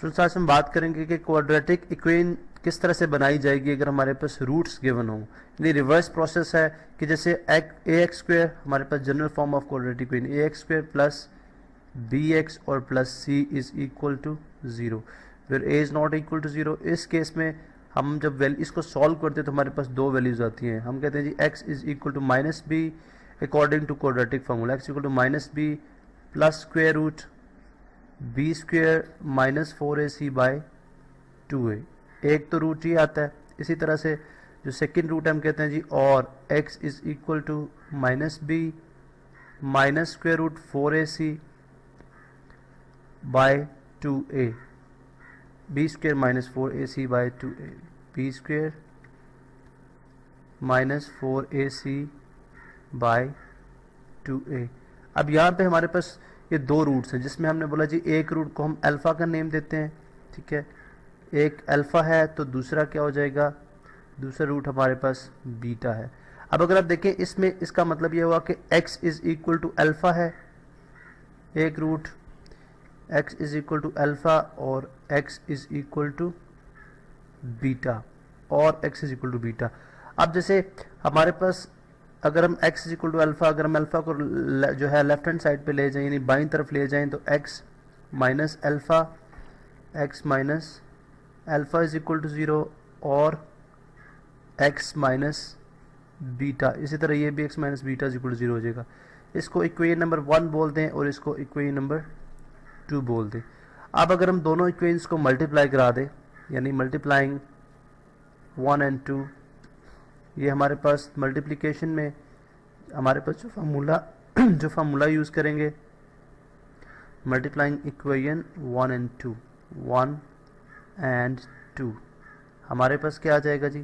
Students आज हम बात करेंगे कि क्वाड्रेटिक इक्वेशन किस तरह से बनाई जाएगी अगर हमारे पास रूट्स गिवन हो। यानी रिवर्स प्रोसेस है कि जैसे ए एक्स स्क्वेयर हमारे पास general form of quadratic equation a x square plus b x और plus c is equal to zero, फिर a is not equal to zero. इस केस में हम जब वैल्यू इसको सॉल्व करते हैं तो हमारे पास दो वैल्यूज़ आती हैं। हम कहते हैं जी x is equal to minus b according to quadratic formula, x equal to minus b plus square root b square minus 4ac by 2a। एक तो रूट ही आता है। इसी तरह से जो सेकंड रूट हम कहते हैं जी और x is equal to minus b minus square root 4ac by 2a, b square minus 4ac by 2a, b square minus 4ac by 2a। अब यहाँ पे हमारे पास ये दो रूट्स हैं जिसमें हमने बोला जी एक रूट को हम अल्फ़ा का नेम देते हैं, ठीक है, एक अल्फ़ा है तो दूसरा क्या हो जाएगा, दूसरा रूट हमारे पास बीटा है। अब अगर आप देखें इसमें इसका मतलब ये हुआ कि x is equal to alpha है, एक root x is equal to alpha और x is equal to beta और x is equal to beta. अब जैसे हमारे पास अगर हम x is equal to alpha, अगर हम अल्फ़ा को जो है लेफ्ट हैंड साइड पे ले जाएं यानी बाईं तरफ ले जाएं तो x minus alpha, x minus alpha is equal to zero और x माइनस बीटा। इसी तरह ये भी x minus beta is equal to zero हो जाएगा। इसको इक्वेशन नंबर 1 बोल दें और इसको इक्वेशन नंबर 2 बोल दें। अब अगर हम दोनों इक्वेशंस को मल्टीप्लाई करा दें यानी मल्टीप्लाइंग 1 एंड 2, ये हमारे पास मल्टीप्लिकेशन में हमारे पास जो फार्मूला यूज़ करेंगे मल्टीप्लाइंग इक्वेशन 1 एंड 2, 1 एंड 2, हमारे पास क्या आ जाएगा जी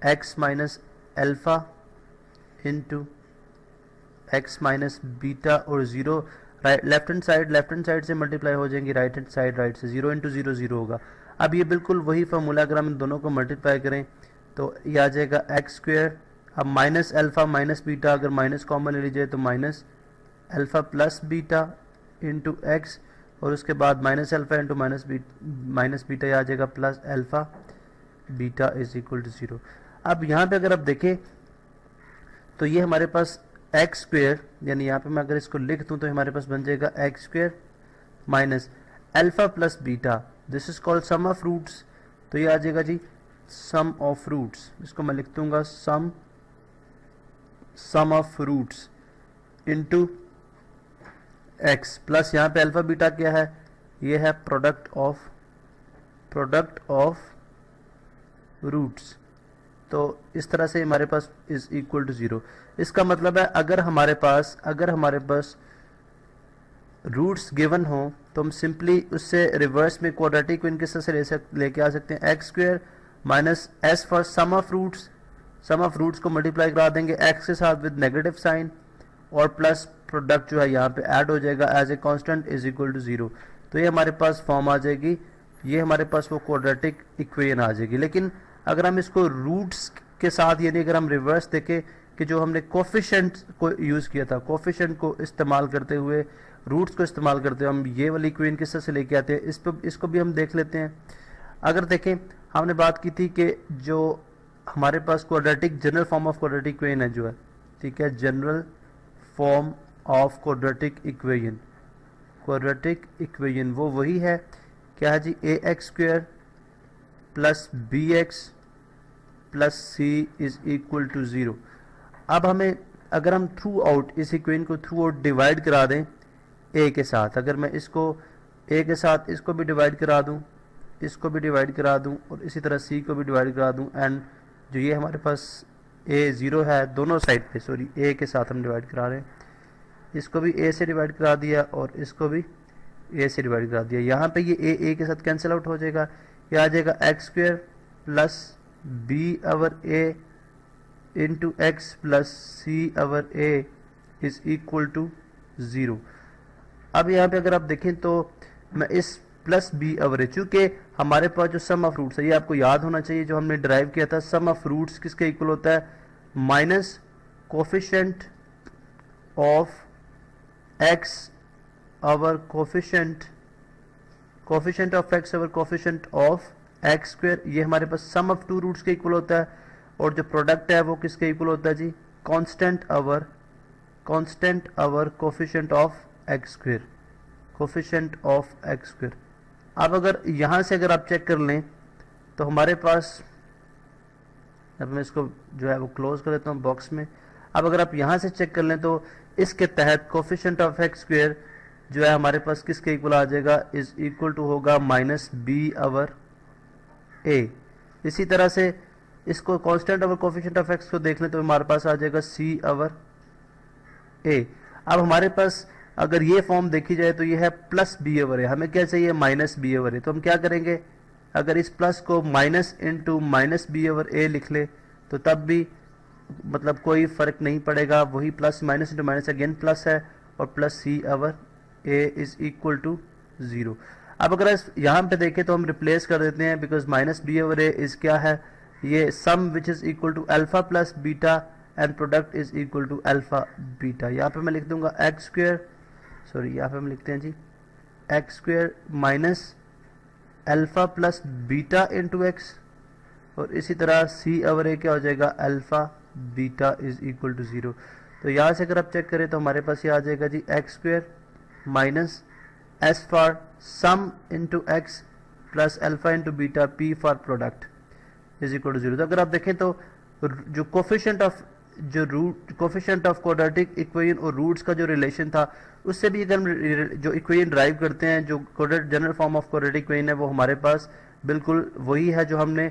x minus alpha into x minus beta और ज़ीरो लेफ्ट हैंड साइड से मल्टीप्लाई हो जाएंगी राइट हैंड साइड, राइट से 0 इंटू 0 0 होगा। अब ये बिल्कुल वही फार्मूला अगर हम इन दोनों को मल्टीप्लाई करें तो ये आ जाएगा एक्स स्क्वेयर। अब माइनस अल्फ़ा माइनस बीटा अगर माइनस कॉमन ले लीजिए तो minus alpha plus beta into x और उसके बाद minus alpha into minus beta आ जाएगा plus alpha beta is equal to zero. अब यहाँ पे अगर आप देखें तो ये हमारे पास एक्स स्क्वेयर यानी यहाँ पे मैं अगर इसको लिख दूँ तो हमारे पास बन जाएगा x square minus alpha plus beta, this is called sum of roots. तो ये आ जाएगा जी सम ऑफ रूट्स, इसको मैं लिख दूंगा sum of roots into x plus यहाँ पे अल्फा बीटा क्या है, ये है प्रोडक्ट ऑफ रूट्स। तो इस तरह से हमारे पास इज इक्वल टू ज़ीरो। इसका मतलब है अगर हमारे पास रूट्स गिवन हो तो हम सिंपली उससे रिवर्स में क्वाड्रेटिक को इनके से लेके आ सकते हैं। X square minus S for sum of roots को मल्टीप्लाई करा देंगे एक्स के साथ विद नेगेटिव साइन और प्लस प्रोडक्ट जो है यहाँ पे ऐड हो जाएगा as a constant is equal to zero. तो ये हमारे पास फॉर्म आ जाएगी, ये हमारे पास वो क्वाड्रेटिक इक्वेशन आ जाएगी। लेकिन अगर हम इसको रूट्स के साथ यानी अगर हम रिवर्स देखें कि जो हमने कोफिशिएंट को यूज़ किया था, कोफिशिएंट को इस्तेमाल करते हुए रूट्स को इस्तेमाल करते हुए हम ये वाली इक्वेशन किस तरह से लेके आते हैं इसको भी हम देख लेते हैं। अगर देखें हमने बात की थी कि जो हमारे पास quadratic general form of quadratic equation है जो है, ठीक है, general form of quadratic equation वो वही है क्या है जी a x square plus b x plus c is equal to zero. अब हमें अगर हम थ्रू आउट इस इक्वेशन को थ्रू आउट डिवाइड करा दें ए के साथ, अगर मैं इसको ए के साथ इसको भी डिवाइड करा दूं, इसको भी डिवाइड करा दूं और इसी तरह सी को भी डिवाइड करा दूं एंड जो ये हमारे पास ए ज़ीरो है दोनों साइड पे, सॉरी ए के साथ हम डिवाइड करा रहे हैं, इसको भी ए से डिवाइड करा दिया और इसको भी ए से डिवाइड करा दिया। यहाँ पे ये ए के साथ कैंसिल आउट हो जाएगा, ये आ जाएगा x square plus b over a into x plus c over a is equal to zero. अब यहाँ पे अगर आप देखें तो मैं इस प्लस बी अवरेज, चूँकि हमारे पास जो सम ऑफ रूट्स है ये आपको याद होना चाहिए, जो हमने ड्राइव किया था सम ऑफ रूट्स किसके इक्वल होता है, minus coefficient of x our coefficient coefficient of x over coefficient of x square, ये हमारे पास सम ऑफ टू रूट्स के इक्वल होता है, और जो प्रोडक्ट है वो किसके इक्वल होता है जी, constant or coefficient of x square, coefficient of x square. अब अगर यहाँ से अगर आप चेक कर लें तो हमारे पास, अब मैं इसको जो है वो क्लोज कर देता हूँ बॉक्स में। अब अगर आप यहाँ से चेक कर लें तो इसके तहत कोफिशिएंट ऑफ एक्स स्क्वायर जो है हमारे पास किसके इक्वल आ जाएगा, इज इक्वल टू होगा माइनस बी ओवर ए। इसी तरह से इसको constant over coefficient of x को देख लें तो हमारे पास आ जाएगा सी ओवर ए। अब हमारे पास अगर ये फॉर्म देखी जाए तो ये है प्लस बी ओवर ए, हमें क्या चाहिए माइनस बी ओवर ए। तो हम क्या करेंगे, अगर इस प्लस को minus into minus b over a लिख ले तो तब भी मतलब कोई फर्क नहीं पड़ेगा, वही plus minus into minus again plus है, और plus c over a is equal to 0। अब अगर यहाँ पे देखें तो हम रिप्लेस कर देते हैं, because minus b over a is क्या है, ये sum which is equal to alpha plus beta and product is equal to alpha beta. यहाँ पे मैं लिख दूंगा एक्स स्क्वायर, सॉरी यहाँ पे हम लिखते हैं जी x square minus alpha plus beta into x, और इसी तरह सी ओवर ए क्या हो जाएगा, alpha beta is equal to 0। तो यहाँ से अगर आप चेक करें तो हमारे पास ये आ जाएगा जी x square minus S for sum into x plus alpha into beta p for product is equal to 0। तो अगर आप देखें तो जो कोफिशिएंट ऑफ क्वाड्रेटिक इक्वेशन और रूट्स का जो रिलेशन था, उससे भी अगर हम जो इक्वेशन ड्राइव करते हैं, जो general form of quadratic equation है वो हमारे पास बिल्कुल वही है जो हमने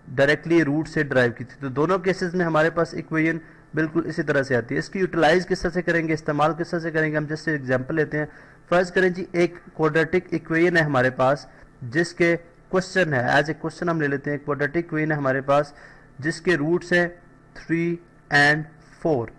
डायरेक्टली रूट से ड्राइव की थी। तो दोनों केसेस में हमारे पास इक्वेशन बिल्कुल इसी तरह से आती है। इसकी यूटिलाइज किस तरह से करेंगे, इस्तेमाल किस तरह से करेंगे, हम जैसे एग्जांपल लेते हैं। फर्ज करें जी एक क्वाड्रेटिक इक्वेशन है हमारे पास जिसके क्वेश्चन है, एज ए क्वेश्चन हम ले लेते हैं, क्वाड्रेटिक इक्वेशन है हमारे पास जिसके रूट्स हैं 3 एंड 4।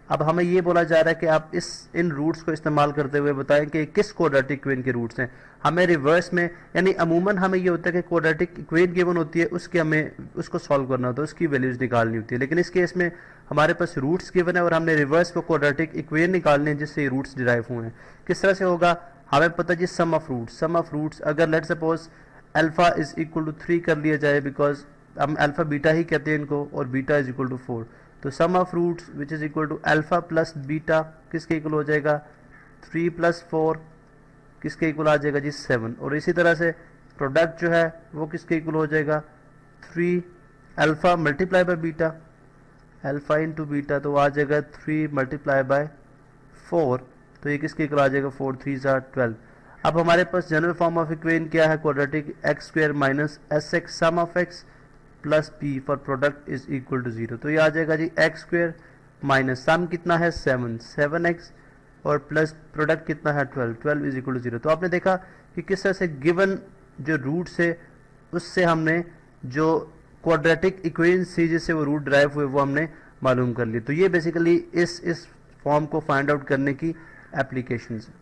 अब हमें ये बोला जा रहा है कि आप इन रूट्स को इस्तेमाल करते हुए बताएं कि किस क्वाड्रेटिक इक्वेशन के रूट्स हैं। हमें रिवर्स में, यानी अमूमन हमें ये होता है कि क्वाड्रेटिक इक्वेशन गिवन होती है, उसके हमें उसको सॉल्व करना होता है, उसकी वैल्यूज निकालनी होती है। लेकिन इस केस में हमारे पास रूट्स गिवन है और हमने रिवर्स को क्वाड्रेटिक इक्वेशन निकालने हैं जिससे रूट्स डिराइव हुए हैं। किस तरह से होगा, हमें पता है जी सम ऑफ रूट्स। अगर let suppose alpha is equal to 3 कर लिया जाए, बिकॉज हम अल्फा बीटा ही कहते हैं इनको, और बीटा इज इक्वल टू 4, तो sum of roots which is equal to alpha plus beta किसके इक्वल हो जाएगा, 3 प्लस 4 किसके इक्वल आ जाएगा जी 7। और इसी तरह से प्रोडक्ट जो है वो किसके इक्वल हो जाएगा, 3 alpha multiply by beta, alpha into beta तो आ जाएगा 3 मल्टीप्लाई बाय 4, तो ये किसके इक्वल आ जाएगा 4 3 are 12। अब हमारे पास जनरल फॉर्म ऑफ इक्वेशन क्या है, quadratic x square minus S x sum of x plus P for product is equal to 0। तो ये आ जाएगा जी एक्स स्क्वायर माइनस सम कितना है 7x और प्लस प्रोडक्ट कितना है 12 इज इक्वल टू 0। तो आपने देखा कि किस तरह से गिवन जो रूट से उससे हमने जो क्वाड्रेटिक इक्वेशन से जिससे वो रूट ड्राइव हुए वो हमने मालूम कर लिए। तो ये बेसिकली इस फॉर्म को फाइंड आउट करने की एप्लीकेशंस है।